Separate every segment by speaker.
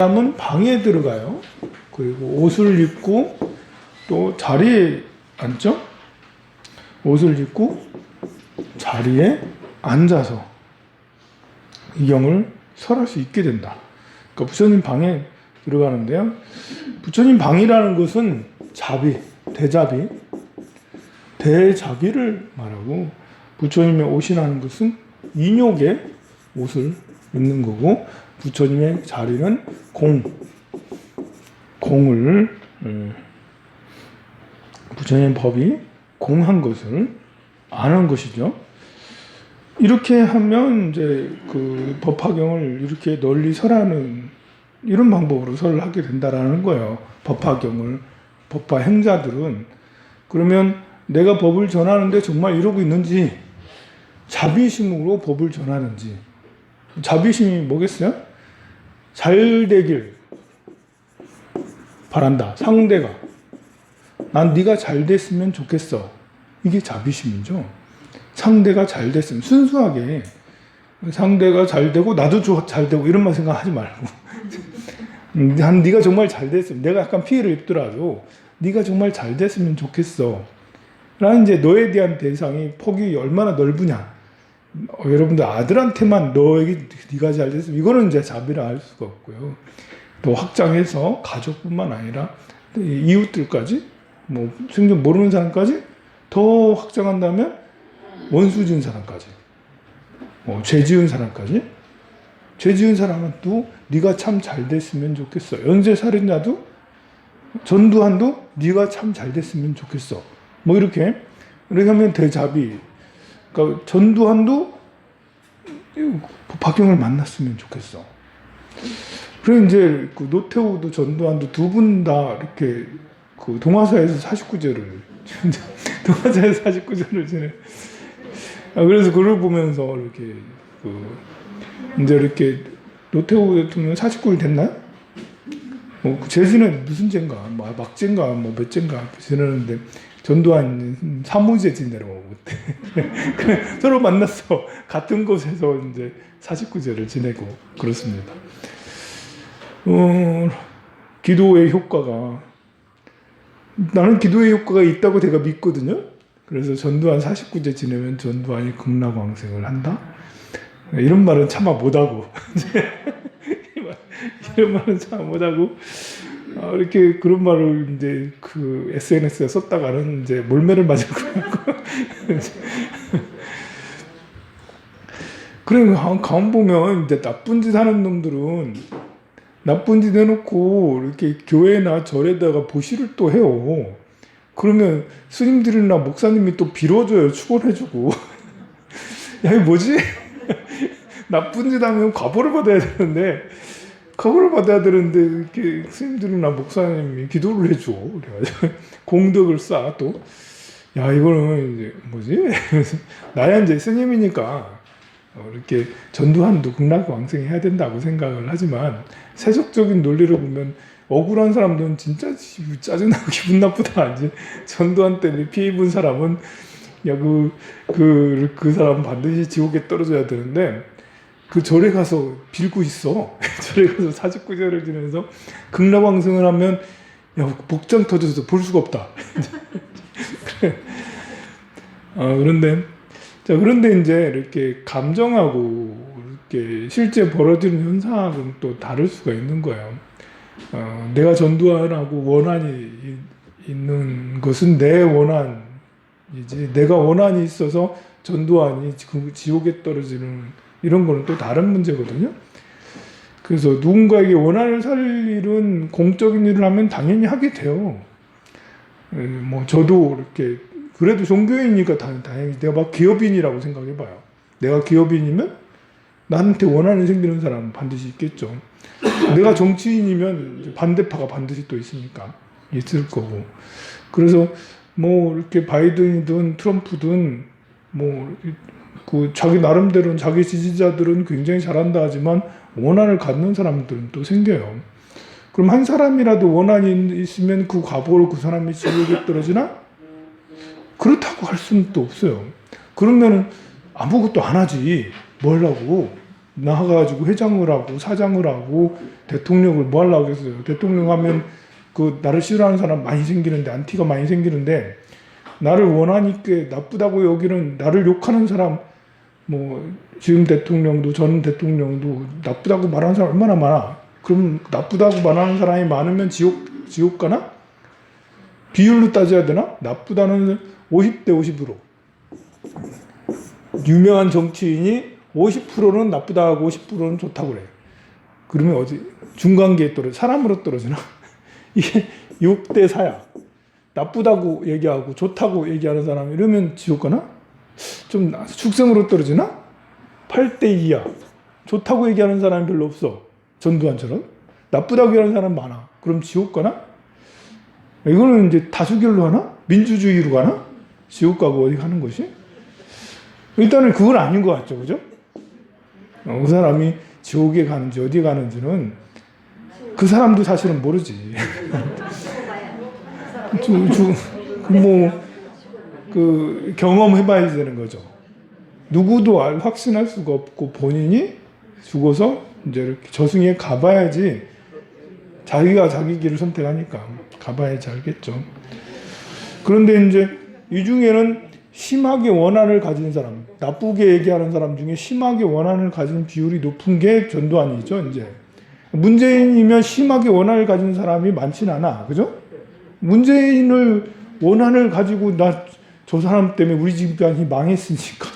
Speaker 1: 사람은 방에 들어가요. 그리고 옷을 입고 또 자리에 앉죠. 옷을 입고 자리에 앉아서 이경을 설할 수 있게 된다. 그러니까 부처님 방에 들어가는데요. 부처님 방이라는 것은 자비, 대자비를 말하고, 부처님의 옷이라는 것은 인욕의 옷을 입는 거고, 부처님의 자리는 공을 부처님의 법이 공한 것을 아는 것이죠. 이렇게 하면 이제 그 법화경을 이렇게 널리 설하는 이런 방법으로 설을 하게 된다라는 거예요. 법화경을, 법화 행자들은. 그러면 내가 법을 전하는데 정말 이러고 있는지, 자비심으로 법을 전하는지. 자비심이 뭐겠어요? 잘 되길 바란다. 상대가 난 네가 잘 됐으면 좋겠어. 이게 자비심이죠. 상대가 잘 됐으면, 순수하게 상대가 잘 되고 나도 잘 되고 이런만 생각하지 말고 난 네가 정말 잘 됐으면, 내가 약간 피해를 입더라도 네가 정말 잘 됐으면 좋겠어 라는, 이제 너에 대한 대상이 폭이 얼마나 넓으냐. 여러분들 아들한테만 너에게 네가 잘 됐으면, 이거는 이제 자비라 할 수가 없고요. 또 확장해서 가족뿐만 아니라 이웃들까지, 뭐 생전 모르는 사람까지 더 확장한다면 원수 지은 사람까지, 죄 지은 사람까지, 죄 지은 사람도 네가 참 잘 됐으면 좋겠어. 연쇄살인자도, 전두환도 네가 참 잘 됐으면 좋겠어. 뭐 이렇게 하면 대자비. 그러니까 전두환도 박경을 만났으면 좋겠어. 그리고 이제 그 노태우도 전두환도 두 분 다 이렇게 그 동화사에서 49제를 동화사에서 49제를 지내. 그래서 그걸 보면서 이렇게 이제 이렇게 노태우 대통령 49일 됐나요? 제지는 무슨 죄인가, 뭐 막죄인가, 뭐 몇 죄인가 지내는데, 전두환 3호제 지내라고 그때 서로 만났어. 같은 곳에서 이제 49제를 지내고 그렇습니다. 기도의 효과가, 나는 기도의 효과가 있다고 제가 믿거든요. 그래서 전두환 49제 지내면 전두환이 극락왕생을 한다? 이런 말은 차마 못하고 이런 말은 차마 못하고, 이렇게 그런 말을 이제 그 SNS에 썼다가는 이제 몰매를 맞을 거고. 그래, 가만 보면 이제 나쁜 짓 하는 놈들은 나쁜 짓 해놓고 이렇게 교회나 절에다가 보시를 또 해요. 그러면 스님들이나 목사님이 또 빌어줘요. 축원해주고. 야, 이거 뭐지? 나쁜 짓 하면 과보를 받아야 되는데, 이렇게 스님들이나 목사님이 기도를 해줘. 그래가지고 공덕을 쌓아 또. 야, 이거는 이제 뭐지? 나야 이제 스님이니까 이렇게 전두환도 극락왕생해야 된다고 생각을 하지만, 세속적인 논리를 보면 억울한 사람들은 진짜 짜증나고 기분 나쁘다. 이제 전두환 때문에 피해 입은 사람은, 야, 그 사람 반드시 지옥에 떨어져야 되는데, 그 절에 가서 빌고 있어. 절에 가서 49제를 지내면서 극락왕생을 하면, 야, 복장 터져서 볼 수가 없다. 그래. 그런데 이제 이렇게 감정하고 이렇게 실제 벌어지는 현상은 또 다를 수가 있는 거예요. 내가 전두환하고 원한이 있는 것은 내 원한이지, 내가 원한이 있어서 전두환이 지옥에 떨어지는 이런 거는 또 다른 문제거든요. 그래서 누군가에게 원한을 살 일은, 공적인 일을 하면 당연히 하게 돼요. 뭐 저도 이렇게, 그래도 종교인이니까 다행히, 내가 막 기업인이라고 생각해봐요. 내가 기업인이면 나한테 원한이 생기는 사람은 반드시 있겠죠. 내가 정치인이면 반대파가 반드시 또 있으니까 있을 거고. 그래서 뭐 이렇게 바이든이든 트럼프든 뭐 자기 나름대로는, 자기 지지자들은 굉장히 잘한다 하지만 원한을 갖는 사람들은 또 생겨요. 그럼 한 사람이라도 원한이 있으면 그 과보를 그 사람이 지옥에 떨어지나? 그렇다고 할 수는 또 없어요. 그러면 아무것도 안 하지. 뭘 하고. 나가가지고 회장을 하고 사장을 하고 대통령을 뭐 하려고 했어요. 대통령 하면 그 나를 싫어하는 사람 많이 생기는데, 안티가 많이 생기는데, 나를 원하니까 나쁘다고 여기는, 나를 욕하는 사람, 뭐 지금 대통령도 전 대통령도 나쁘다고 말하는 사람 얼마나 많아. 그럼 나쁘다고 말하는 사람이 많으면 지옥 가나? 비율로 따져야 되나? 나쁘다는 50대 50으로. 유명한 정치인이 50%는 나쁘다고 50%는 좋다고 그래. 그러면 어디 중간계에 떨어져, 사람으로 떨어지나? 이게 6대 4야. 나쁘다고 얘기하고 좋다고 얘기하는 사람 이러면 지옥 가나? 좀 축성으로 떨어지나? 8대 2야. 좋다고 얘기하는 사람이 별로 없어. 전두환처럼. 나쁘다고 얘기하는 사람 많아. 그럼 지옥 가나? 이거는 이제 다수결로 하나? 민주주의로 가나? 지옥 가고 어디 가는 것이? 일단은 그건 아닌 것 같죠. 그죠? 그 사람이 지옥에 가는지 어디 가는지는 그 사람도 사실은 모르지. 그 경험해봐야 되는 거죠. 누구도 확신할 수가 없고 본인이 죽어서 이제 이렇게 저승에 가봐야지, 자기가 자기 길을 선택하니까 가봐야지 알겠죠. 그런데 이제 이 중에는 심하게 원한을 가진 사람, 나쁘게 얘기하는 사람 중에 심하게 원한을 가진 비율이 높은 게 전두환이죠. 이제 문재인이면 심하게 원한을 가진 사람이 많진 않아, 그죠? 문재인을 원한을 가지고 나 저 사람 때문에 우리 집안이 망했으니까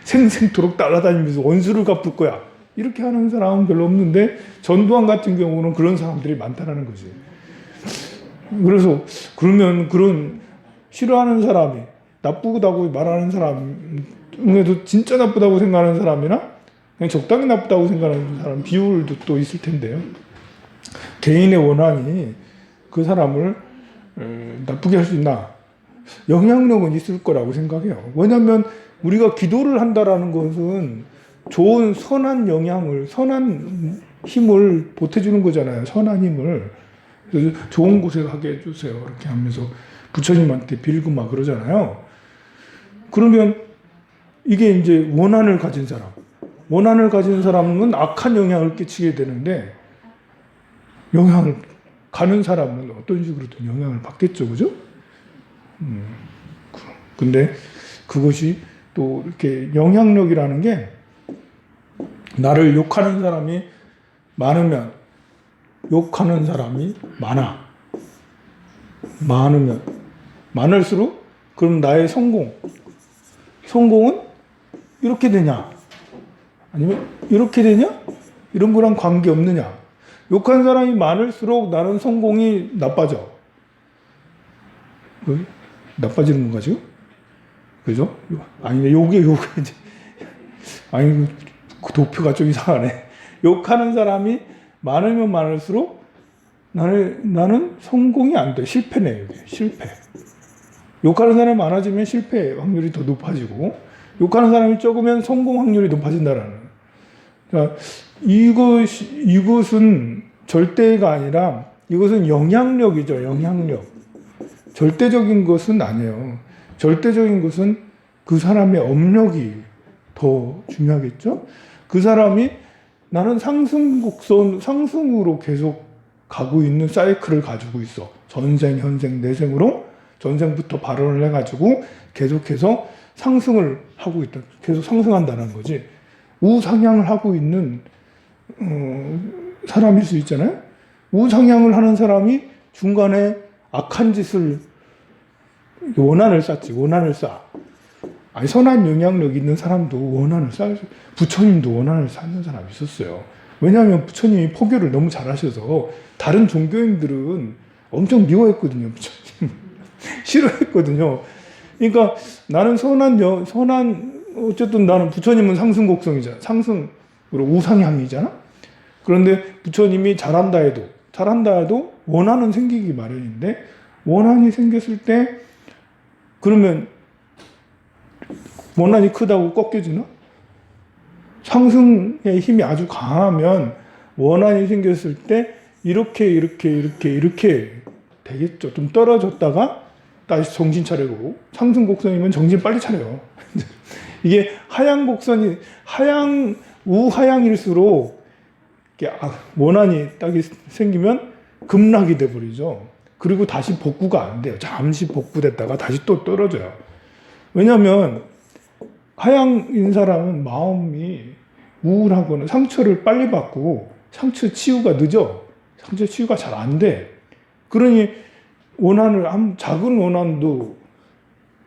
Speaker 1: 생생토록 따라다니면서 원수를 갚을 거야, 이렇게 하는 사람은 별로 없는데, 전두환 같은 경우는 그런 사람들이 많다라는 거지. 그래서 그러면 그런 싫어하는 사람이, 나쁘다고 말하는 사람에도 진짜 나쁘다고 생각하는 사람이나 그냥 적당히 나쁘다고 생각하는 사람 비율도 또 있을 텐데요. 개인의 원한이 그 사람을 나쁘게 할 수 있나? 영향력은 있을 거라고 생각해요. 왜냐하면 우리가 기도를 한다라는 것은 좋은 선한 영향을, 선한 힘을 보태주는 거잖아요. 선한 힘을. 그래서 좋은 곳에 가게 해주세요, 이렇게 하면서 부처님한테 빌고 막 그러잖아요. 그러면 이게 이제 원한을 가진 사람은 악한 영향을 끼치게 되는데, 영향을 가는 사람은 어떤 식으로든 영향을 받겠죠, 그죠? 근데 그것이 또 이렇게 영향력이라는 게, 나를 욕하는 사람이 많으면, 욕하는 사람이 많으면 많을수록 그럼 나의 성공은 이렇게 되냐? 아니면 이렇게 되냐? 이런 거랑 관계 없느냐? 욕한 사람이 많을수록 나는 성공이 나빠져. 나빠지는 건가 지금? 그죠? 아니, 요게 이제 아니, 그 도표가 좀 이상하네. 욕하는 사람이 많으면 많을수록 나는 성공이 안 돼. 실패네, 이게. 실패. 욕하는 사람이 많아지면 실패 확률이 더 높아지고, 욕하는 사람이 적으면 성공 확률이 높아진다라는. 그러니까 이것은 절대가 아니라, 이것은 영향력이죠. 영향력. 절대적인 것은 아니에요. 절대적인 것은 그 사람의 업력이 더 중요하겠죠. 그 사람이 나는 상승으로 계속 가고 있는 사이클을 가지고 있어. 전생, 현생, 내생으로 전생부터 발언을 해가지고 계속해서 상승을 하고 있다. 계속 상승한다는 거지. 우상향을 하고 있는 사람일 수 있잖아요. 우상향을 하는 사람이 중간에 악한 짓을, 원한을 쌓지. 원한을 쌓아. 아니, 선한 영향력 있는 사람도 원한을 쌓을 수, 부처님도 원한을 쌓는 사람이 있었어요. 왜냐하면 부처님이 포교를 너무 잘하셔서 다른 종교인들은 엄청 미워했거든요. 부처님. 싫어했거든요. 그러니까 나는 어쨌든 나는 부처님은 상승곡성이잖아. 상승으로 우상향이잖아. 그런데 부처님이 잘한다 해도 원한은 생기기 마련인데, 원한이 생겼을 때 그러면 원한이 크다고 꺾여지나? 상승의 힘이 아주 강하면 원한이 생겼을 때 이렇게 되겠죠. 좀 떨어졌다가 다시 정신 차리고, 상승 곡선이면 정신 빨리 차려요. 이게 하향 우하향일수록 원한이 딱 생기면 급락이 돼버리죠. 그리고 다시 복구가 안 돼요. 잠시 복구됐다가 다시 또 떨어져요. 왜냐하면 하향인 사람은 마음이 우울하거나 상처를 빨리 받고 상처 치유가 늦어. 상처 치유가 잘 안 돼. 그러니 작은 원한도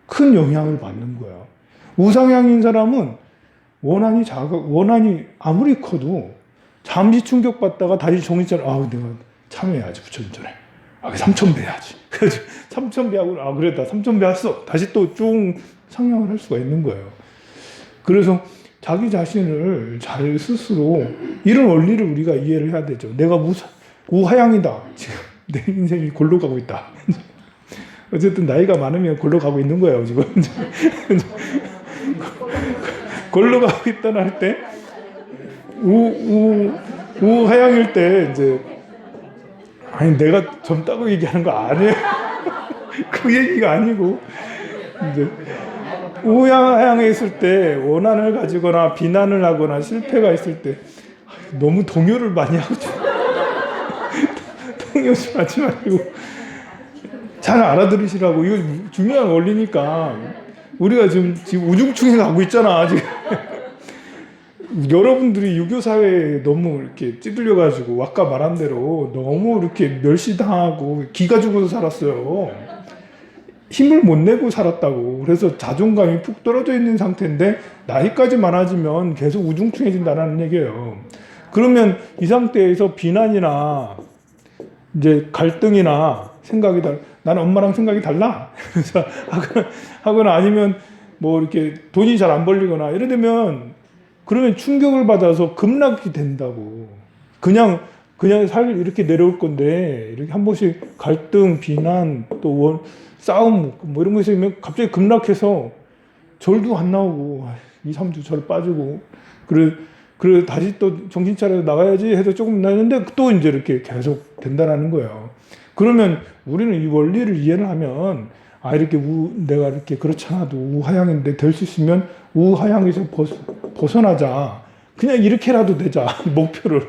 Speaker 1: 큰 영향을 받는 거예요. 우상향인 사람은 원한이 아무리 커도 잠시 충격받다가 다시 정신 차려, 내가 참여해야지, 부처님전에. 3,000배 해야지. 그래서 3,000배 하고, 그래, 나 3,000배 했어. 다시 또 쭉 상향을 할 수가 있는 거예요. 그래서 자기 자신을 잘 스스로, 이런 원리를 우리가 이해를 해야 되죠. 내가 우하향이다. 지금 내 인생이 골로 가고 있다. 어쨌든 나이가 많으면 골로 가고 있는 거예요, 지금. 골로 가고 있다는 할 때, 우하향일 때, 이제, 내가 젊다고 얘기하는 거 아니에요. 그 얘기가 아니고, 이제, 우하향에 있을 때, 원한을 가지거나, 비난을 하거나, 실패가 있을 때, 너무 동요를 많이 하고, 동요 좀 하지 말고, 잘 알아들으시라고. 이거 중요한 원리니까. 우리가 지금 우중충해 가고 있잖아, 지금. 여러분들이 유교 사회에 너무 이렇게 찌들려가지고 아까 말한 대로 너무 이렇게 멸시당하고 기가 죽어서 살았어요. 힘을 못 내고 살았다고. 그래서 자존감이 푹 떨어져 있는 상태인데 나이까지 많아지면 계속 우중충해진다는 얘기예요. 그러면 이 상태에서 비난이나 이제 갈등이나 생각이 나는 엄마랑 생각이 달라. 그래서 하거나 아니면 뭐 이렇게 돈이 잘 안 벌리거나 이래 되면 그러면 충격을 받아서 급락이 된다고. 그냥 이렇게 내려올 건데, 이렇게 한 번씩 갈등, 비난, 또 싸움, 뭐 이런 거 있으면 갑자기 급락해서 절도 안 나오고, 2, 3주 절 빠지고, 그래, 다시 또 정신 차려서 나가야지 해서 조금 나는데 또 이제 이렇게 계속 된다라는 거예요. 그러면 우리는 이 원리를 이해를 하면, 이렇게 내가 이렇게 그렇지 않아도 우하향인데 될 수 있으면 우하향에서 벗어나자. 그냥 이렇게라도 되자. 목표를.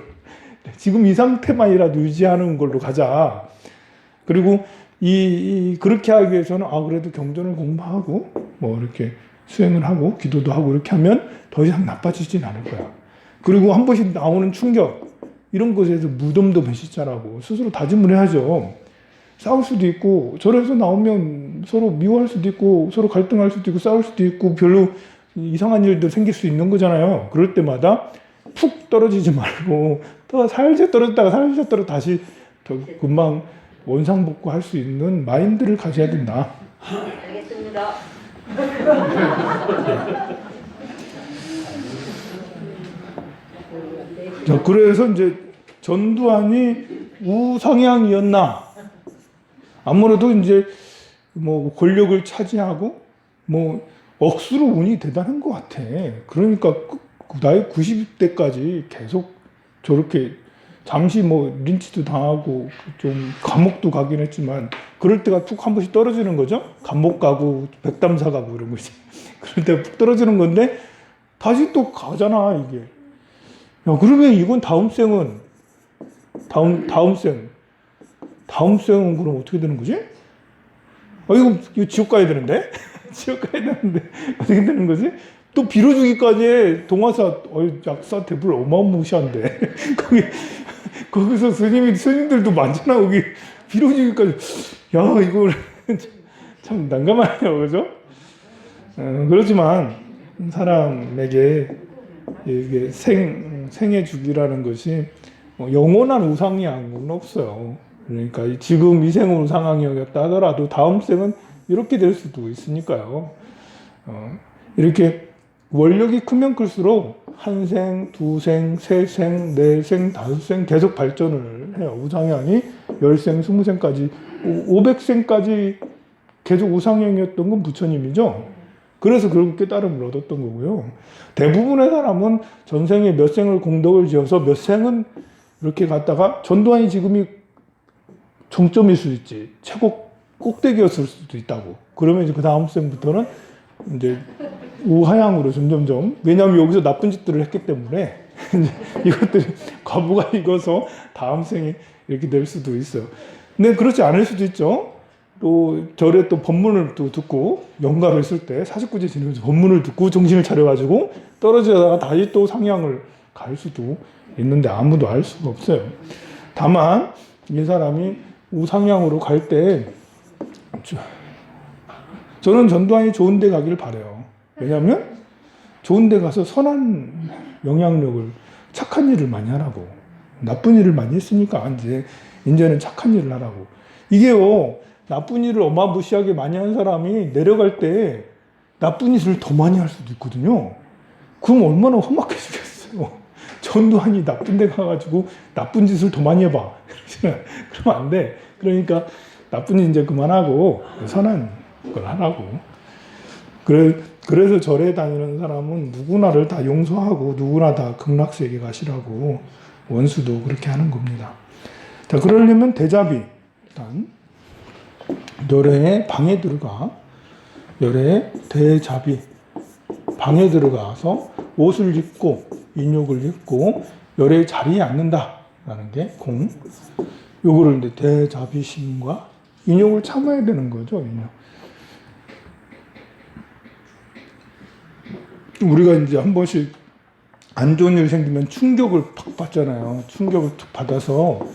Speaker 1: 지금 이 상태만이라도 유지하는 걸로 가자. 그리고 그렇게 하기 위해서는 그래도 경전을 공부하고 뭐 이렇게 수행을 하고 기도도 하고 이렇게 하면 더 이상 나빠지진 않을 거야. 그리고 한 번씩 나오는 충격 이런 것에서 무덤도 배시자라고 스스로 다짐을 해야죠. 싸울 수도 있고 절에서 나오면 서로 미워할 수도 있고 서로 갈등할 수도 있고 싸울 수도 있고 별로 이상한 일도 생길 수 있는 거잖아요. 그럴 때마다 푹 떨어지지 말고 또 살짝 떨어졌다가 살짝 떨어 다시 더 금방 원상복구할 수 있는 마인드를 가져야 된다.
Speaker 2: 알겠습니다.
Speaker 1: 자, 그래서 이제 전두환이 우성향이었나? 아무래도 이제 뭐 권력을 차지하고 뭐 억수로 운이 대단한 것 같아. 그러니까 나이 90대까지 계속 저렇게 잠시 뭐 린치도 당하고 좀 감옥도 가긴 했지만 그럴 때가 툭 한 번씩 떨어지는 거죠. 감옥 가고 백담사 가고 이런 거지. 그럴 때 푹 떨어지는 건데 다시 또 가잖아 이게. 야 그러면 이건 다음 생은 그럼 어떻게 되는 거지? 이거 지옥 가야 되는데? 지옥 가야 되는데 어떻게 되는 거지? 또 빌어주기까지 동화사 약사 대불 어마무시한데 거기서 스님들도 많잖아. 거기 빌어주기까지 야 이거 참 난감하네요, 그죠? 그렇지만 사람에게 이게 생의 주기라는 것이 영원한 우상향은 없어요. 그러니까 지금 이 생은 우상향이었다 하더라도 다음 생은 이렇게 될 수도 있으니까요. 이렇게 원력이 크면 클수록 한 생, 두 생, 세 생, 네 생, 다섯 생 계속 발전을 해요. 우상향이 10생, 20생까지, 500생까지 계속 우상향이었던 건 부처님이죠. 그래서 그런 깨달음을 얻었던 거고요. 대부분의 사람은 전생에 몇 생을 공덕을 지어서 몇 생은 이렇게 갔다가 전두환이 지금이 정점일 수 있지. 최고 꼭대기였을 수도 있다고. 그러면 이제 그 다음 생부터는 이제 우하향으로 점점점, 왜냐하면 여기서 나쁜 짓들을 했기 때문에 이것들이 과부가 익어서 다음 생에 이렇게 될 수도 있어요. 근데 그렇지 않을 수도 있죠. 또 절에 또 법문을 또 듣고 영가를 쓸 때 사십구제 지내면서 법문을 듣고 정신을 차려가지고 떨어지다가 다시 또 상향을 갈 수도 있는데 아무도 알 수가 없어요. 다만 이 사람이 우상향으로 갈 때 저는 전두환이 좋은 데 가기를 바라요. 왜냐하면 좋은 데 가서 선한 영향력을, 착한 일을 많이 하라고. 나쁜 일을 많이 했으니까 이제는 착한 일을 하라고. 이게요, 나쁜 일을 어마무시하게 많이 한 사람이 내려갈 때 나쁜 일을 더 많이 할 수도 있거든요. 그럼 얼마나 험악해지겠어요. 전두환이 나쁜 데 가가지고 나쁜 짓을 더 많이 해봐. 그러면 안 돼. 그러니까 나쁜 일 이제 그만하고 선한 걸 하라고. 그래서 절에 다니는 사람은 누구나를 다 용서하고 누구나 다 극락세계 가시라고 원수도 그렇게 하는 겁니다. 자, 그러려면 대자비, 일단 열애의 방에 들어가, 열애의 대자비 방에 들어가서 옷을 입고 인욕을 입고 열애의 자리에 앉는다라는 게 공. 요거를 이제 대자비심과 인욕을 참아야 되는 거죠. 인욕. 우리가 이제 한 번씩 안 좋은 일 생기면 충격을 팍 받잖아요. 충격을 툭 받아서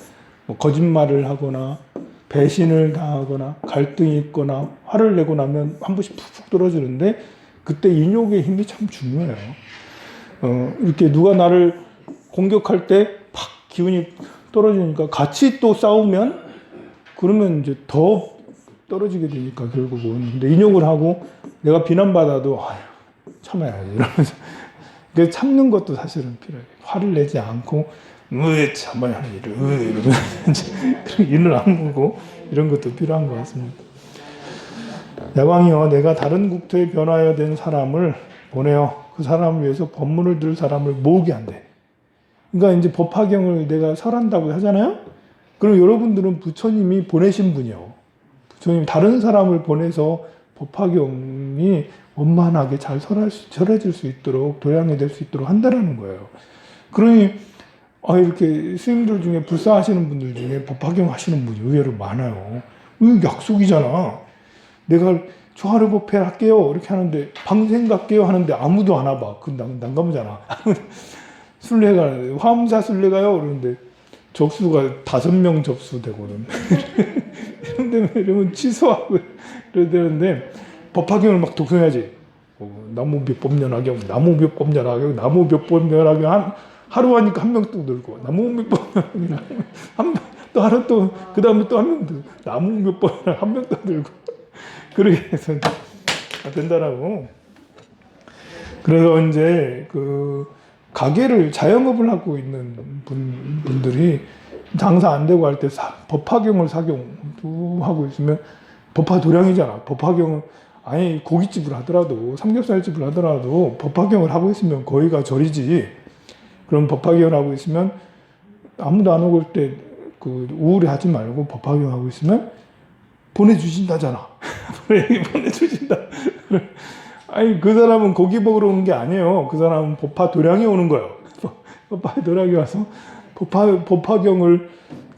Speaker 1: 뭐 거짓말을 하거나 배신을 당하거나 갈등이 있거나 화를 내고 나면 한 번씩 푹푹 떨어지는데 그때 인욕의 힘이 참 중요해요. 이렇게 누가 나를 공격할 때 팍 기운이 떨어지니까 같이 또 싸우면 그러면 이제 더 떨어지게 되니까 결국은. 근데 인욕을 하고 내가 비난받아도 참아야지 이러면서 참는 것도 사실은 필요해요. 화를 내지 않고 왜 참아야 이러면서 일을 안 보고 이런 것도 필요한 것 같습니다. 야광이여, 내가 다른 국토에 변화해야 된 사람을 보내어 그 사람을 위해서 법문을 들을 사람을 모으게 한대. 그러니까 이제 법화경을 내가 설한다고 하잖아요. 그럼 여러분들은 부처님이 보내신 분이요. 부처님 다른 사람을 보내서 법화경이 원만하게 잘 설해질 수 있도록, 도량이 될 수 있도록 한다라는 거예요. 그러니 이렇게 스님들 중에 불사하시는 분들 중에 법화경 하시는 분이 의외로 많아요. 이거 약속이잖아. 내가 조화를 법회 할게요 이렇게 하는데 방생 갈게요 하는데 아무도 안 와봐. 그 난감하잖아. 순례가 화엄사 순례가요 그러는데 접수가 5명 접수되거든. 이러면 취소하고 이래야 되는데 법화경을 막 독송해야지. 나무비법연화경, 나무비법연화경, 나무비법연화경 하루 하니까 한 명 또 늘고 나무비법연화경 또 하루 또 그 다음에 또 한 명 더 나무비법연화경 한 명 또 늘고 그렇게 해서 된다라고. 그래서 이제 그 가게를 자영업을 하고 있는 분들이 장사 안 되고 할 때 법화경을 사경하고 있으면 법화 도량이잖아. 법화경은 아니 고깃집을 하더라도 삼겹살집을 하더라도 법화경을 하고 있으면 거기가 절이지. 그럼 법화경을 하고 있으면 아무도 안 오고 때 그 우울해하지 말고 법화경 하고 있으면 보내주신다잖아. 보내주신다. 아니 그 사람은 고기 먹으러 오는 게 아니에요. 그 사람은 법화 도량에 오는 거예요. 법화 도량에 와서 법화경을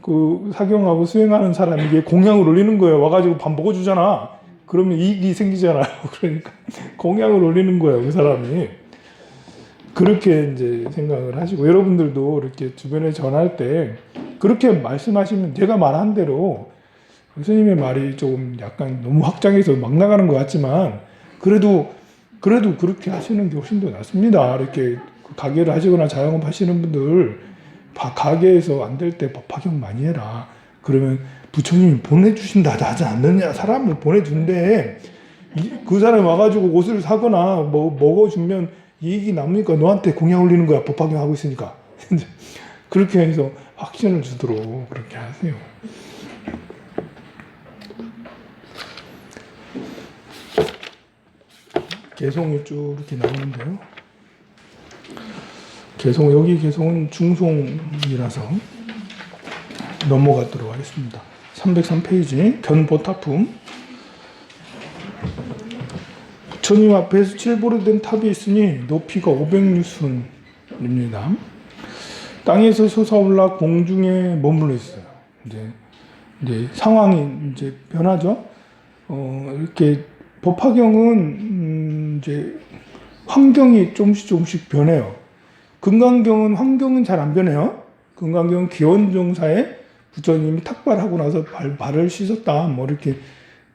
Speaker 1: 그 사경하고 수행하는 사람에게 공양을 올리는 거예요. 와가지고 밥 먹어주잖아. 그러면 이익이 생기잖아요. 그러니까 공양을 올리는 거예요. 그 사람이. 그렇게 이제 생각을 하시고 여러분들도 이렇게 주변에 전할 때 그렇게 말씀하시면 제가 말한 대로 스님의 말이 조금 약간 너무 확장해서 막 나가는 것 같지만 그래도 그렇게 하시는 게 훨씬 더 낫습니다. 이렇게 가게를 하시거나 자영업 하시는 분들 가게에서 안 될 때 법화경 많이 해라. 그러면 부처님이 보내주신다 하지 않느냐. 사람을 보내준대. 그 사람이 와가지고 옷을 사거나 뭐 먹어주면 이익이 남으니까 너한테 공양 올리는 거야. 법화경 하고 있으니까. 그렇게 해서 확신을 주도록 그렇게 하세요. 개송이 쭉 이렇게 나오는데요. 여기 개송은 중송이라서 넘어가도록 하겠습니다. 303페이지 견보타품. 부처님 앞에서 칠보로 된 탑이 있으니 높이가 500유순입니다. 땅에서 솟아올라 공중에 머물러 있어요. 이제 상황이 이제 변하죠. 이렇게 법화경은 이제 환경이 조금씩 변해요. 금강경은 환경은 잘 안 변해요. 금강경은 기원종사에 부처님이 탁발하고 나서 발을 씻었다. 뭐 이렇게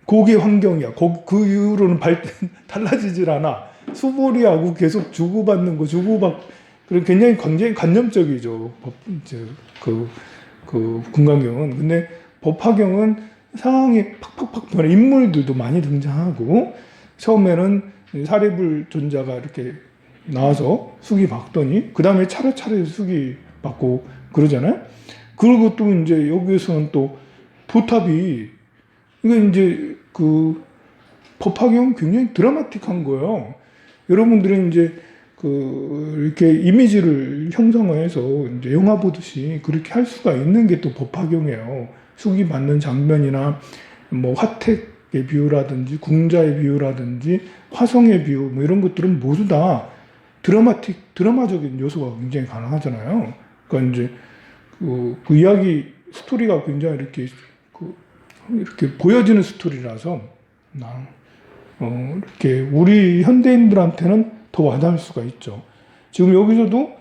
Speaker 1: 그게 환경이야. 그 이후로는 달라지질 않아. 수보리하고 계속 주고받는 거, 그리고 굉장히 관념적이죠. 그 금강경은. 근데 법화경은 상황이 팍팍팍 변해. 인물들도 많이 등장하고, 처음에는 사리불 존자가 이렇게 나와서 수기 받더니, 그 다음에 차례차례 수기 받고 그러잖아요. 그리고 또 이제 여기에서는 또 도탑이, 이게 이제 그 법화경 굉장히 드라마틱한 거예요. 여러분들은 이제 이렇게 이미지를 형성해서 이제 영화 보듯이 그렇게 할 수가 있는 게 또 법화경이에요. 수기 받는 장면이나 뭐 화택의 비유라든지 궁자의 비유라든지 화성의 비유 뭐 이런 것들은 모두 다 드라마적인 요소가 굉장히 가능하잖아요. 그러니까 이제 그 이야기 스토리가 굉장히 이렇게 보여지는 스토리라서 이렇게 우리 현대인들한테는 더 와닿을 수가 있죠. 지금 여기서도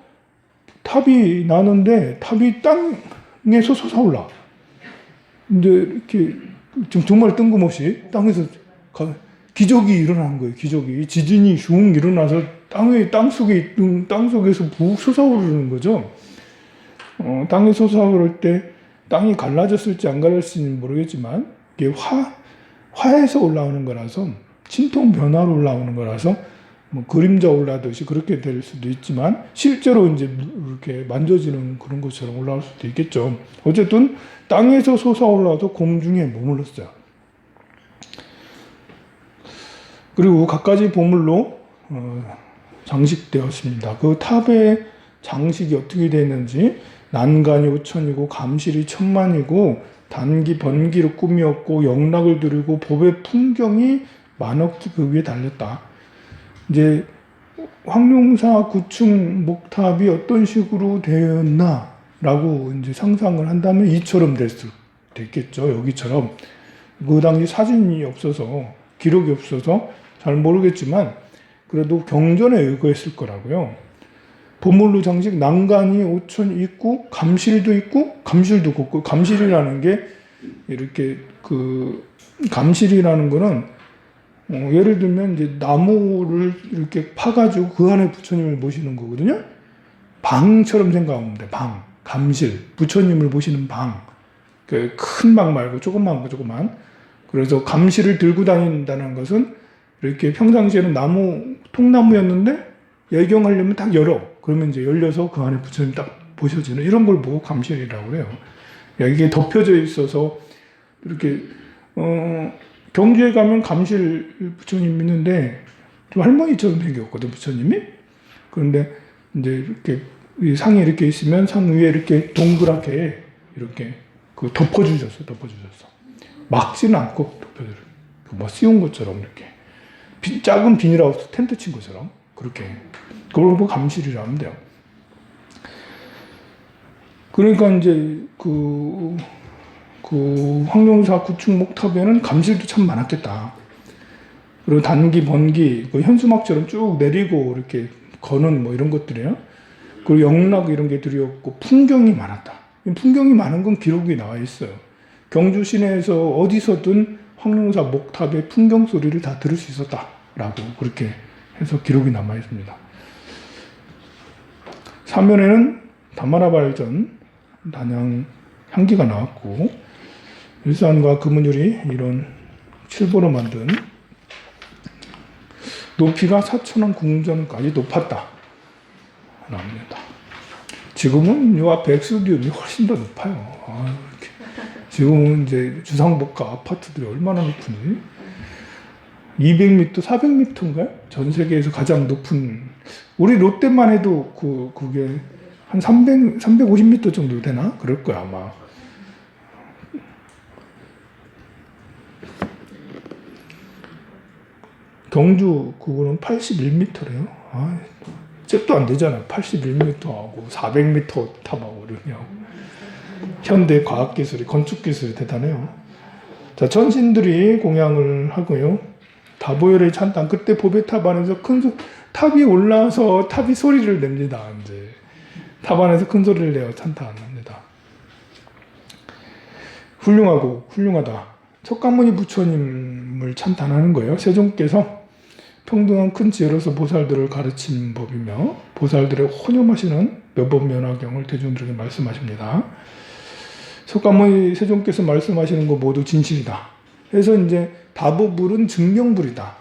Speaker 1: 탑이 나는데 탑이 땅에서 솟아올라. 이제 이렇게 지금 정말 뜬금없이 땅에서 기적이 일어나는 거예요. 기적이 지진이 슝 일어나서 땅 속에서 푹 솟아오르는 거죠. 땅에 솟아오를 때 땅이 갈라졌을지 안 갈라졌을지는 모르겠지만 이게 화에서 올라오는 거라서 진통 변화로 올라오는 거라서 뭐 그림자 올라듯이 그렇게 될 수도 있지만 실제로 이제 이렇게 만져지는 그런 것처럼 올라올 수도 있겠죠. 어쨌든 땅에서 솟아올라서 공중에 머물렀어요. 그리고 갖가지 보물로 장식되었습니다. 그 탑의 장식이 어떻게 되어 있는지 난간이 5천이고 감실이 1000만이고 단기 번기로 꾸미었고 영락을 두르고 법의 풍경이 만억기 그 위에 달렸다. 이제 황룡사 구층 목탑이 어떤 식으로 되었나라고 이제 상상을 한다면 이처럼 될 수 있겠죠. 여기처럼. 그 당시 사진이 없어서 기록이 없어서 잘 모르겠지만 그래도 경전에 의거했을 거라고요. 보물로 장식 난간이 5천 있고 감실도 있고 감실도 곱고 감실이라는 게 이렇게 감실이라는 거는 예를 들면 이제 나무를 이렇게 파가지고 그 안에 부처님을 모시는 거거든요. 방처럼 생각하면 돼. 방, 감실, 부처님을 모시는 방. 큰 방 말고 조그만. 그래서 감실을 들고 다닌다는 것은 이렇게 평상시에는 통나무였는데 예경하려면 딱 열어. 그러면 이제 열려서 그 안에 부처님 딱 모셔지는 이런 걸 보고 감실이라고 그래요. 이게 덮여져 있어서 이렇게 경주에 가면 감실 부처님 있는데 좀 할머니처럼 생겼거든 부처님이. 그런데 이제 이렇게 상이 이렇게 있으면 상 위에 이렇게 동그랗게 이렇게 덮어주셨어. 막지는 않고 덮어줘요. 뭐 씌운 것처럼 이렇게 작은 비닐하우스 텐트 친 것처럼 그렇게 그걸 보고 감실이라 하면 돼요. 그러니까 이제 그 황룡사 구축 목탑에는 감실도 참 많았겠다. 그리고 단기, 번기, 현수막처럼 쭉 내리고 이렇게 거는 뭐 이런 것들이에요. 그리고 영락 이런 게 들이었고 풍경이 많았다. 풍경이 많은 건 기록이 나와 있어요. 경주 시내에서 어디서든 황룡사 목탑의 풍경 소리를 다 들을 수 있었다라고 그렇게 해서 기록이 남아 있습니다. 사면에는 다마라발전 단양 향기가 나왔고 일산과 금은율이 이런 칠보로 만든 높이가 4,000원 궁전까지 높았다 라옵니다. 지금은 요 앞에 엑스디움이 훨씬 더 높아요. 지금은 이제 주상복가 아파트들이 얼마나 높은지 200m, 400m인가요? 전 세계에서 가장 높은 우리 롯데만 해도 그게 한 350m 정도 되나? 그럴 거야 아마. 경주 그거는 81m래요. 아, 잽도 안 되잖아. 81m하고 400m 탑하고 그러면 현대 과학기술이 건축기술이 대단해요. 자, 천신들이 공양을 하고요. 다보열의 찬탄, 그때 보배탑 안에서 탑이 올라와서 탑이 소리를 냅니다. 이제 탑 안에서 큰 소리를 내어 찬탄합니다. 훌륭하다. 석가모니 부처님을 찬탄하는 거예요. 세종께서 평등한 큰 지혜로서 보살들을 가르친 법이며 보살들의 혼념하시는 묘법면화경을 대중들에게 말씀하십니다. 석가모니 세종께서 말씀하시는 거 모두 진실이다. 그래서 이제 다보불은 증명불이다.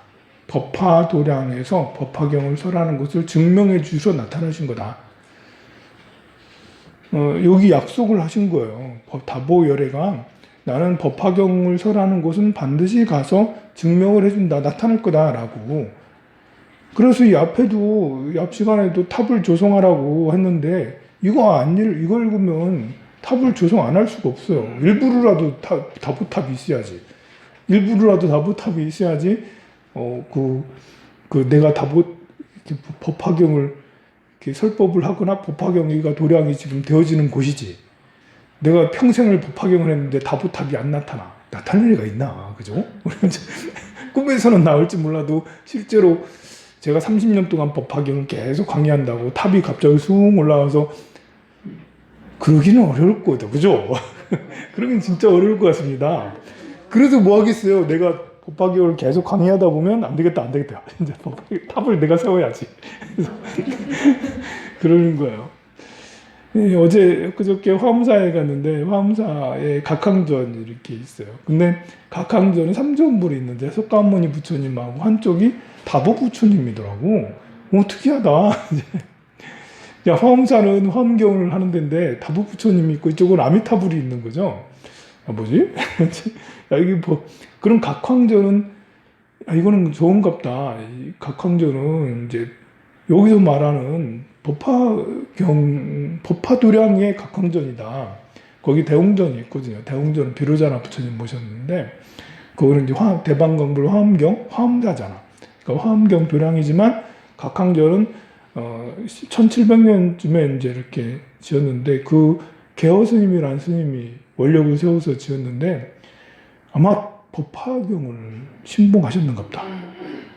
Speaker 1: 법화도량에서 법화경을 설하는 것을 증명해 주셔 나타나신 거다. 여기 약속을 하신 거예요. 다보열애가 나는 법화경을 설하는 곳은 반드시 가서 증명을 해준다. 나타날 거다라고. 그래서 이 앞에도 앞 시간에도 탑을 조성하라고 했는데 이걸 읽으면 탑을 조성 안 할 수가 없어요. 일부러라도 다보탑이 있어야지. 일부러라도 다보탑이 있어야지. 내가 법화경을 이렇게 설법을 하거나 법화경이가 도량이 지금 되어지는 곳이지. 내가 평생을 법화경을 했는데 다보탑이 안 나타날 리가 있나, 그죠? 꿈에서는 나올지 몰라도 실제로 제가 30년 동안 법화경을 계속 강의한다고 탑이 갑자기 숭 올라와서 그러기는 어려울 거다, 그죠? 그러긴 진짜 어려울 것 같습니다. 그래서 뭐 하겠어요? 내가 법화경을 계속 강의하다 보면 안 되겠다. 이제 탑을 내가 세워야지. 그래서 그러는 거예요. 어제 그저께 화엄사에 갔는데 화엄사에 각항전이 이렇게 있어요. 근데 각항전은 3전불이 있는데 석가모니 부처님하고 한쪽이 다보 부처님이더라고. 특이하다. 화엄사는 화엄경을 하는 데인데 다보 부처님이 있고 이쪽은 아미타불이 있는 거죠. 뭐지? 이게 그럼 각황전은 이거는 좋은갑다. 각황전은 이제 여기서 말하는 법화도량의 각황전이다. 거기 대웅전이 있거든요. 대웅전은 비로자나 부처님 모셨는데 그거는 이제 대방광불 화엄자잖아. 그러니까 화엄경 도량이지만 각황전은 1700년쯤에 이제 이렇게 지었는데 그 개허스님이라는 스님이 원력을 세워서 지었는데 아마 법화경을 신봉하셨는갑다.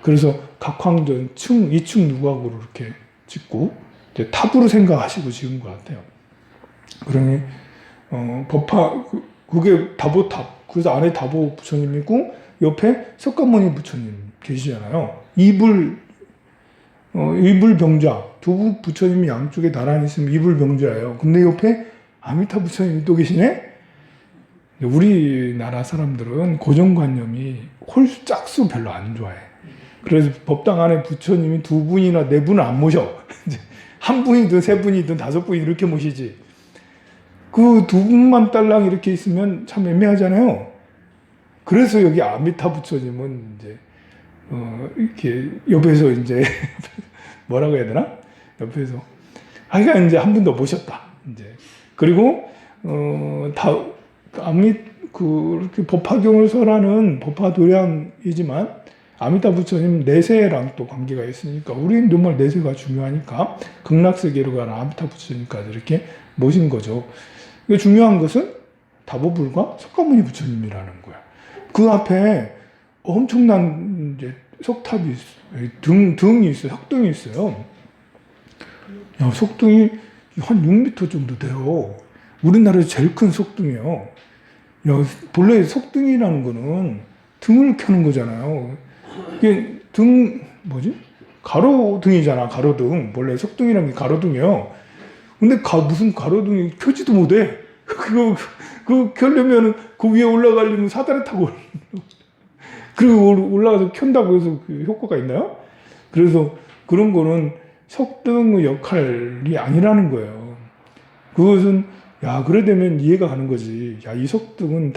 Speaker 1: 그래서 각황전 2층 누각으로 이렇게 짓고 이제 탑으로 생각하시고 지은 것 같아요. 그러니 그게 다보탑. 그래서 안에 다보 부처님 있고 옆에 석가모니 부처님 계시잖아요. 이불병좌. 두 부처님이 양쪽에 나란히 있으면 이불병좌예요. 근데 옆에 아미타 부처님이 또 계시네? 우리나라 사람들은 고정관념이 홀수 짝수 별로 안 좋아해. 그래서 법당 안에 부처님이 2분이나 4분을 안 모셔. 한 분이든 3분이든 5분이 이렇게 모시지. 그 2분만 딸랑 이렇게 있으면 참 애매하잖아요. 그래서 여기 아미타 부처님은 이제 이렇게 옆에서 이제 뭐라고 해야 되나? 옆에서 하여간 이제 한 분 더 모셨다. 이제 그리고 이렇게 법화경을 설하는 법화도량이지만 아미타 부처님 내세랑 또 관계가 있으니까 우리는 정말 내세가 중요하니까 극락세계로 가는 아미타 부처님까지 이렇게 모신 거죠. 중요한 것은 다보불과 석가모니 부처님이라는 거야. 그 앞에 엄청난 이제 석탑이 있어요. 등이 있어요. 석등이 있어요. 석등이 한 6m 정도 돼요. 우리나라에서 제일 큰 석등이에요. 본래 석등이라는 거는 등을 켜는 거잖아요. 이게 가로등이잖아, 가로등. 원래 석등이라는 게 가로등이에요. 근데 무슨 가로등이 켜지도 못해. 그거 켜려면 그 위에 올라가려면 사다리 타고 그리고 올라가서 켠다고 해서 그 효과가 있나요? 그래서 그런 거는 석등의 역할이 아니라는 거예요. 그것은 그래 되면 이해가 가는 거지. 이 석등은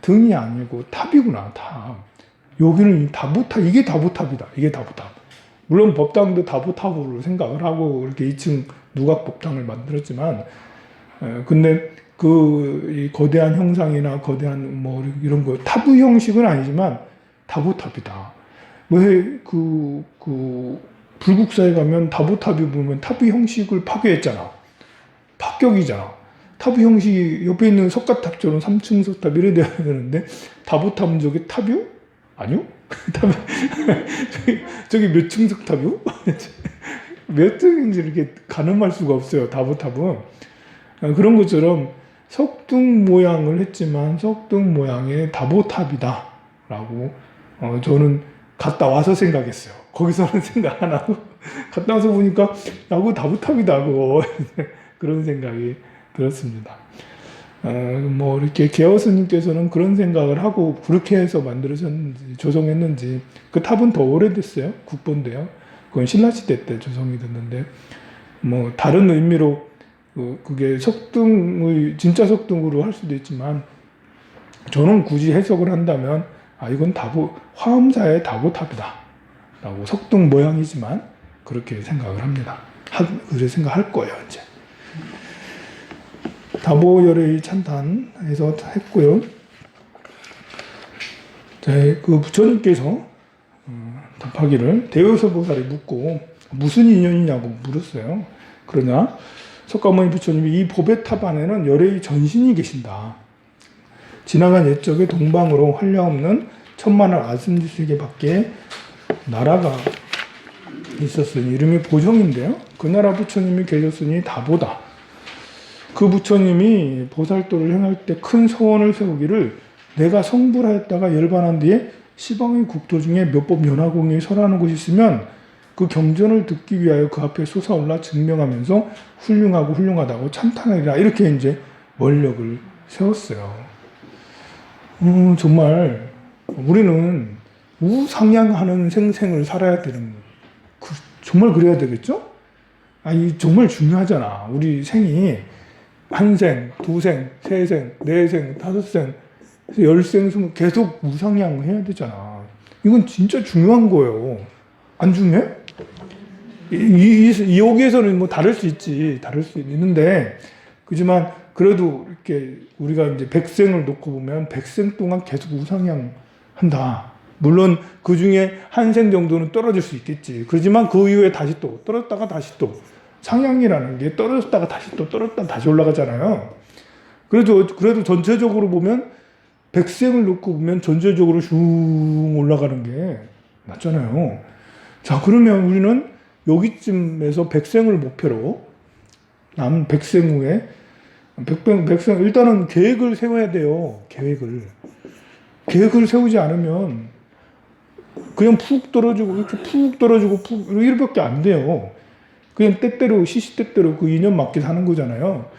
Speaker 1: 등이 아니고 탑이구나, 탑. 여기는 이게 다보탑이다. 이게 다보탑. 물론 법당도 다보탑으로 생각을 하고 이렇게 2층 누각 법당을 만들었지만, 근데 이 거대한 형상이나 거대한 이런 거 탑의 형식은 아니지만 다보탑이다. 그 불국사에 가면 다보탑이 보면 탑의 형식을 파괴했잖아. 파격이잖아. 탑의 형식이 옆에 있는 석가탑처럼 3층 석탑 이래 돼야 되는데 다보탑은 저게 탑이요? 아니요? 저기 몇 층 석탑이요? 몇 층인지 이렇게 가늠할 수가 없어요. 다보탑은. 그런 것처럼 석등 모양을 했지만 석등 모양의 다보탑이다 라고 저는 갔다 와서 생각했어요. 거기서는 생각 안 하고 갔다 와서 보니까 야 그거 다보탑이다 그거 그런 생각이 들었습니다. 뭐 이렇게 개어 스님께서는 그런 생각을 하고 그렇게 해서 만들어졌는지 조성했는지 그 탑은 더 오래됐어요. 국보인데요. 그건 신라시대 때 조성이 됐는데 뭐 다른 의미로 그게 석등의 진짜 석등으로 할 수도 있지만 저는 굳이 해석을 한다면 이건 화엄사의 다보탑이다 라고 석등 모양이지만 그렇게 생각을 합니다. 그렇게 생각할 거예요 이제. 다보열의 찬탄에서 했고요. 그 부처님께서 답하기를 대여서보살이 묻고 무슨 인연이냐고 물었어요. 그러나 석가모니 부처님이 이 법의 탑 안에는 열애의 전신이 계신다. 지나간 옛적에 동방으로 한량없는 천만을 아슴지세계 밖에 나라가 있었으니 이름이 보정인데요. 그 나라 부처님이 계셨으니 다보다. 그 부처님이 보살도를 행할 때 큰 서원을 세우기를 내가 성불하였다가 열반한 뒤에 시방의 국토 중에 몇법 연화공이 설하는 곳이 있으면 그 경전을 듣기 위하여 그 앞에 솟아올라 증명하면서 훌륭하다고 찬탄하리라 이렇게 이제 원력을 세웠어요. 정말 우리는 우상향하는 생생을 살아야 되는 정말 그래야 되겠죠? 이 정말 중요하잖아. 우리 생이 한 생, 두 생, 세 생, 네 생, 다섯 생, 열 생, 스무 계속 우상향해야 되잖아. 이건 진짜 중요한 거예요. 안 중요해? 여기에서는 뭐 다를 수 있는데 그지만 그래도 이렇게 우리가 이제 백생을 놓고 보면 백생 동안 계속 우상향한다. 물론 그 중에 한 생 정도는 떨어질 수 있겠지. 그렇지만 그 이후에 다시 또 떨어졌다가 다시 또 상향이라는 게 떨어졌다가 다시 또 떨어졌다가 다시 올라가잖아요. 그래도 전체적으로 보면 백생을 놓고 보면 전체적으로 슝 올라가는 게 맞잖아요. 자, 그러면 우리는 여기쯤에서 백생을 목표로 남은 백생 후에 백생 일단은 계획을 세워야 돼요. 계획을 세우지 않으면 그냥 푹 떨어지고 이렇게밖에 안 돼요. 그냥 때때로 시시때때로 그 인연 맞게 사는 거잖아요.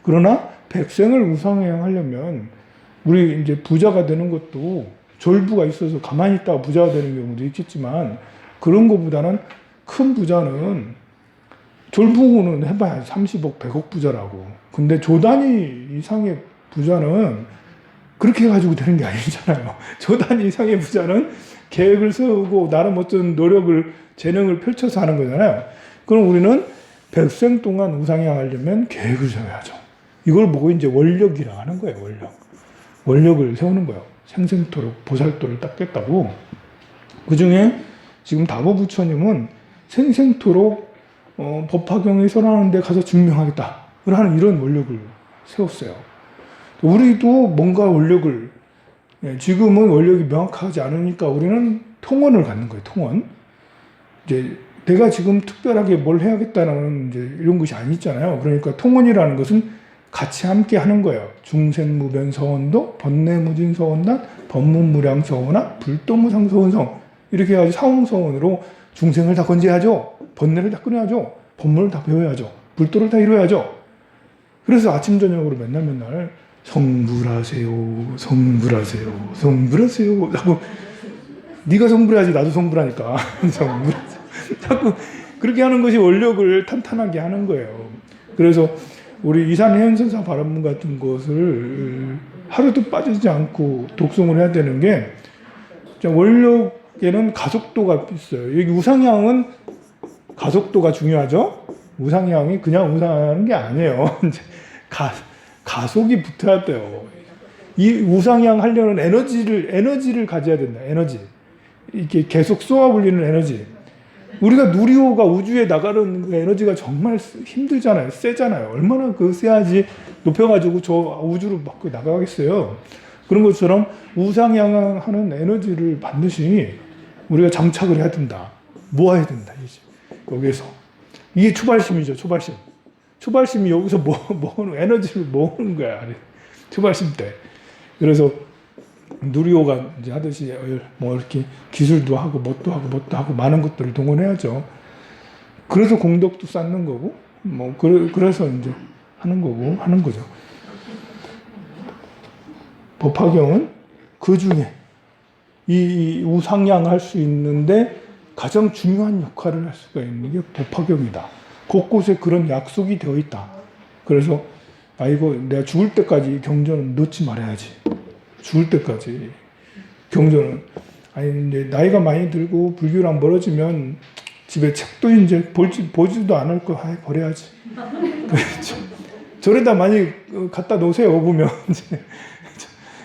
Speaker 1: 그러나 백생을 우상향하려면 우리 이제 부자가 되는 것도 졸부가 있어서 가만히 있다가 부자가 되는 경우도 있겠지만 그런 것보다는 큰 부자는 졸부는 해봐야 30억, 100억 부자라고. 근데 조단위 이상의 부자는 그렇게 해가지고 되는 게 아니잖아요. 조단위 이상의 부자는 계획을 세우고 나름 어떤 노력을, 재능을 펼쳐서 하는 거잖아요. 그럼 우리는 백생 동안 우상향하려면 계획을 세워야죠. 이걸 보고 이제 원력이라 하는 거예요, 원력을 세우는 거예요. 생생토록 보살도를 닦겠다고. 그 중에 지금 다보 부처님은 생생토록 법화경에 설하는 데 가서 증명하겠다 하는 이런 원력을 세웠어요. 우리도 뭔가 원력을, 지금은 원력이 명확하지 않으니까 우리는 통원을 갖는 거예요, 통원. 이제 내가 지금 특별하게 뭘 해야겠다는 이제 이런 것이 아니잖아요. 그러니까 통원이라는 것은 같이 함께 하는 거예요. 중생무변 서원도, 번뇌무진 서원단, 법문무량 서원화, 불도무상 서원성. 이렇게 해가지고 사홍서원으로 중생을 다 건져야죠. 번뇌를 다 끊어야죠. 법문을 다 배워야죠. 불도를 다 이루어야죠. 그래서 아침 저녁으로 맨날 성불하세요 하고 네가 성불해야지 나도 성불하니까 성불하세요. 자꾸 그렇게 하는 것이 원력을 탄탄하게 하는 거예요. 그래서 우리 이산해연선사 발언문 같은 것을 하루도 빠지지 않고 독송을 해야 되는 게 원력에는 가속도가 있어요. 여기 우상향은 가속도가 중요하죠. 우상향이 그냥 우상하는 게 아니에요. 가속이 붙어야 돼요. 이 우상향 하려는 에너지를 가져야 된다. 에너지. 이렇게 계속 쏘아 올리는 에너지. 우리가 누리호가 우주에 나가는 그 에너지가 정말 힘들잖아요. 세잖아요. 얼마나 그 세야지 높여가지고 저 우주로 막 나가겠어요. 그런 것처럼 우상향하는 에너지를 반드시 우리가 장착을 해야 된다. 모아야 된다. 이제 여기에서. 이게 초발심이죠. 초발심. 초발심이 여기서 모으는 에너지를 모으는 거야. 초발심 때. 그래서 누리호가 이제 하듯이 뭐 이렇게 기술도 하고 뭣도 하고 많은 것들을 동원해야죠. 그래서 공덕도 쌓는 거고 뭐 그래서 이제 하는 거고 하는 거죠. 법화경은 그 중에 이 우상향할 수 있는데 가장 중요한 역할을 할 수가 있는 게 법화경이다. 곳곳에 그런 약속이 되어 있다. 그래서 이거 내가 죽을 때까지 경전은 넣지 말아야지. 죽을 때까지 경전은 이제 나이가 많이 들고 불교랑 멀어지면 집에 책도 이제 보지도 않을 거 버려야지. 그렇죠. 저래다 많이 갖다 놓으세요. 보면 이제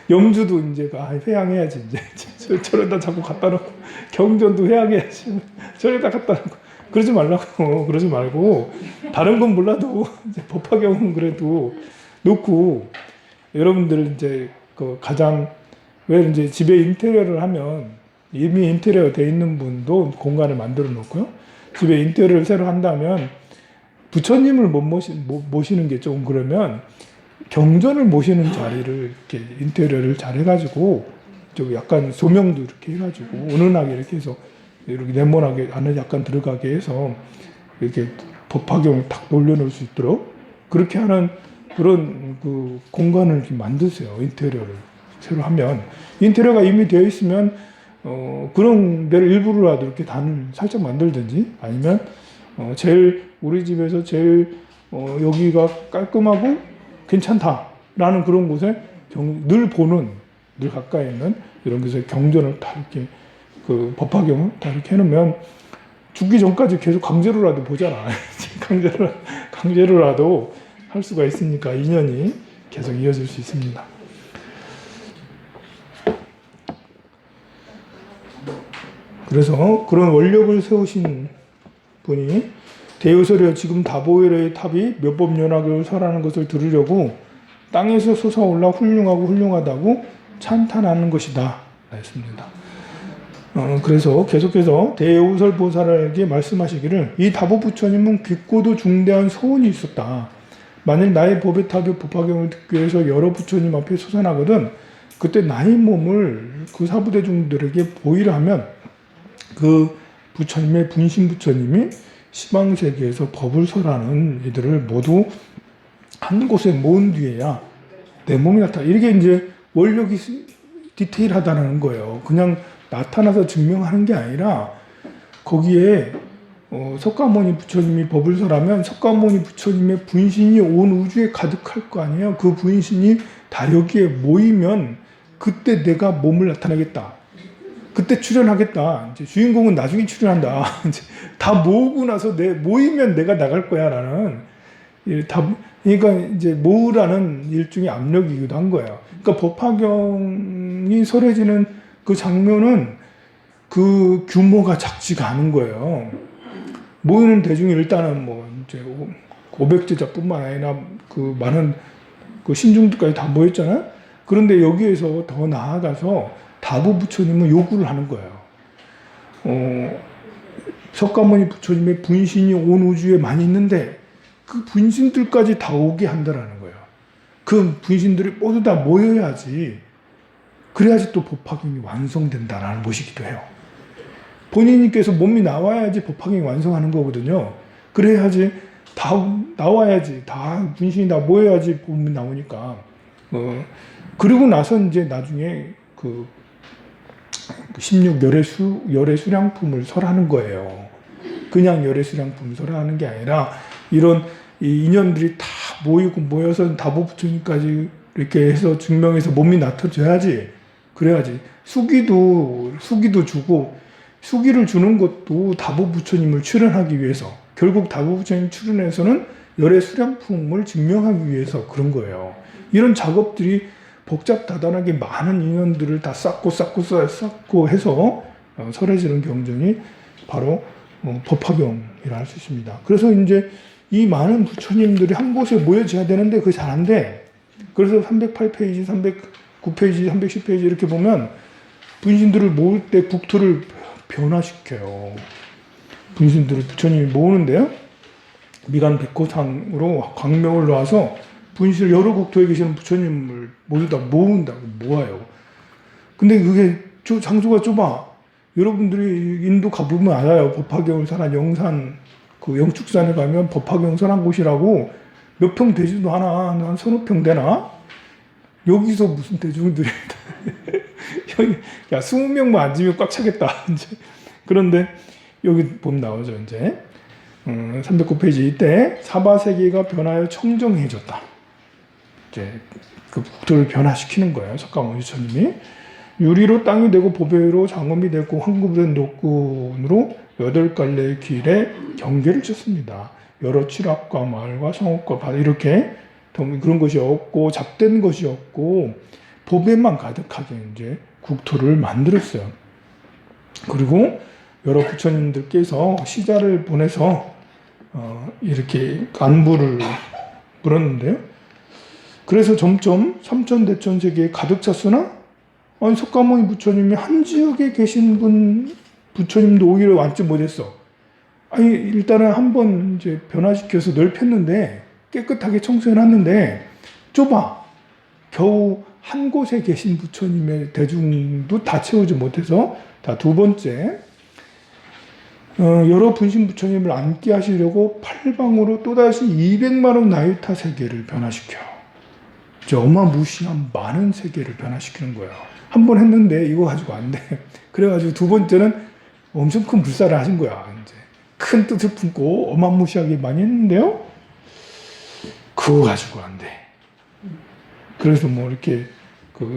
Speaker 1: 염주도 이제 회양해야지 이제 저래다 자꾸 갖다 놓고 경전도 회양해야지. 저래다 갖다 놓고 그러지 말라고. 그러지 말고 다른 건 몰라도 이제 법화경은 그래도 놓고 여러분들 이제 그 가장 왜 이제 집에 인테리어를 하면 이미 인테리어 돼 있는 분도 공간을 만들어 놓고요. 집에 인테리어를 새로 한다면 부처님을 못 모시는 게 좀 그러면 경전을 모시는 자리를 이렇게 인테리어를 잘 해가지고 좀 약간 조명도 이렇게 해가지고 은은하게 이렇게 해서 이렇게 네모나게 안에 약간 들어가게 해서 이렇게 법화경을 탁 올려놓을 수 있도록 그렇게 하는 그런 그 공간을 이렇게 만드세요. 인테리어를 새로 하면 인테리어가 이미 되어 있으면 그런 데를 일부러라도 이렇게 단을 살짝 만들든지 아니면 제일 우리 집에서 제일 여기가 깔끔하고 괜찮다라는 그런 곳에 늘 보는 늘 가까이 있는 이런 곳에 경전을 다 이렇게 그 법화경을 다 이렇게 해놓으면 죽기 전까지 계속 강제로라도 보잖아. 강제로라도 할 수가 있으니까 인연이 계속 이어질 수 있습니다. 그래서 그런 원력을 세우신 분이 대요설에 지금 다보일의 탑이 몇법연하교를 설하는 것을 들으려고 땅에서 솟아올라 훌륭하다고 찬탄하는 것이다 했습니다. 그래서 계속해서 대요설 보살에게 말씀하시기를 이 다보 부처님은 깊고도 중대한 소원이 있었다. 만일 나의 법의 탑이 법화경을 듣기 위해서 여러 부처님 앞에 솟아나거든 그때 나의 몸을 그 사부대중들에게 보이려 하면 그 부처님의 분신 부처님이 시방세계에서 법을 설하는 이들을 모두 한 곳에 모은 뒤에야 내 몸이 나타나. 이렇게 이제 원력이 디테일하다는 거예요. 그냥 나타나서 증명하는 게 아니라 거기에 석가모니 부처님이 법을 설하면 석가모니 부처님의 분신이 온 우주에 가득할 거 아니에요. 그 분신이 다 여기에 모이면 그때 내가 몸을 나타내겠다. 그때 출연하겠다. 이제 주인공은 나중에 출연한다. 이제 다 모으고 나서 모이면 내가 나갈 거야. 라는, 그러니까 이제 모으라는 일종의 압력이기도 한 거예요. 그러니까 법화경이 설해지는 그 장면은 그 규모가 작지가 않은 거예요. 모이는 대중이 일단은 뭐 이제 500제자뿐만 아니라 그 많은 그 신중들까지 다 모였잖아요. 그런데 여기에서 더 나아가서 다보 부처님은 요구를 하는 거예요. 석가모니 부처님의 분신이 온 우주에 많이 있는데 그 분신들까지 다 오게 한다라는 거예요. 그 분신들이 모두 다 모여야지 그래야지 또 법화경이 완성된다라는 것이기도 해요. 본인께서 몸이 나와야지 법화경이 완성하는 거거든요. 그래야지 다 나와야지 다 분신이 다 모여야지 몸이 나오니까. 그리고 나서 이제 나중에 그 16 열애수량품을 설하는 거예요. 그냥 열애수량품을 설하는 게 아니라 이런 이 인연들이 다 모여서 다보 부처님까지 이렇게 해서 증명해서 몸이 나타져야지. 그래야지. 수기도 주고 수기를 주는 것도 다보 부처님을 출연하기 위해서 결국 다보 부처님 출연해서는 열애수량품을 증명하기 위해서 그런 거예요. 이런 작업들이 복잡다단하게 많은 인연들을 다 쌓고 해서 설해지는 경전이 바로 법화경이라 할 수 있습니다. 그래서 이제 이 많은 부처님들이 한 곳에 모여져야 되는데 그게 잘 안 돼. 그래서 308페이지, 309페이지, 310페이지 이렇게 보면 분신들을 모을 때 국토를 변화시켜요. 분신들을 부처님이 모으는데요. 미간 백호상으로 광명을 놓아서 분신을 여러 국토에 계시는 부처님을 모두 다 모아요. 근데 그게 장소가 좁아. 여러분들이 인도 가보면 알아요. 법화경설한 영산, 그 영축산에 가면 법화경설한 곳이라고 몇 평 되지도 않아. 한 서너 평 되나? 여기서 무슨 대중들이 여기 야 20명만 앉으면 꽉 차겠다. 이제 그런데 여기 보면 나오죠. 이제 309페이지 이때 사바세계가 변하여 청정해졌다. 이제 그 국토를 변화시키는 거예요. 석가모니 부처님이 유리로 땅이 되고 보배로 장엄이 되고 황금된 녹군으로 8갈래의 길에 경계를 쳤습니다. 여러 칠합과 마을과 성읍과 바다 이렇게 그런 것이 없고 잡된 것이 없고 보배만 가득하게 이제 국토를 만들었어요. 그리고 여러 부처님들께서 시자를 보내서 이렇게 안부를 물었는데요. 그래서 점점 삼천대천세계에 가득 찼으나 아니 석가모니 부처님이 한 지역에 계신 부처님도 오히려 앉지 못했어. 아니 일단은 한번 이제 변화시켜서 넓혔는데 깨끗하게 청소해놨는데 좁아. 겨우 한 곳에 계신 부처님의 대중도 다 채우지 못해서 다 두 번째 여러 분신 부처님을 앉게 하시려고 팔방으로 또다시 200만 원 나유타 세계를 변화시켜. 어마무시한 많은 세계를 변화시키는 거예요. 한 번 했는데 이거 가지고 안 돼. 그래가지고 두 번째는 엄청 큰 불사를 하신 거야. 이제 큰 뜻을 품고 어마무시하게 많이 했는데요. 그거 가지고 안 돼. 그래서 뭐 이렇게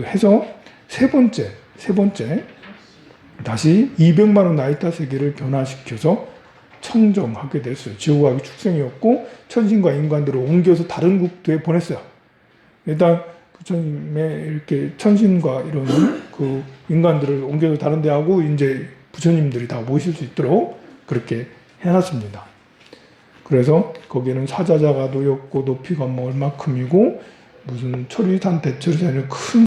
Speaker 1: 해서 세 번째 다시 200만 원 나이타 세계를 변화시켜서 청정하게 됐어요. 지옥악이 축생이었고 천신과 인간들을 옮겨서 다른 국토에 보냈어요. 일단 부처님의 이렇게 천신과 이런 그 인간들을 옮겨서 다른 데 하고 이제 부처님들이 다 모실 수 있도록 그렇게 해놨습니다. 그래서 거기는 사자자가 놓였고 높이가 뭐 얼마큼이고 무슨 철위산 대철산의 큰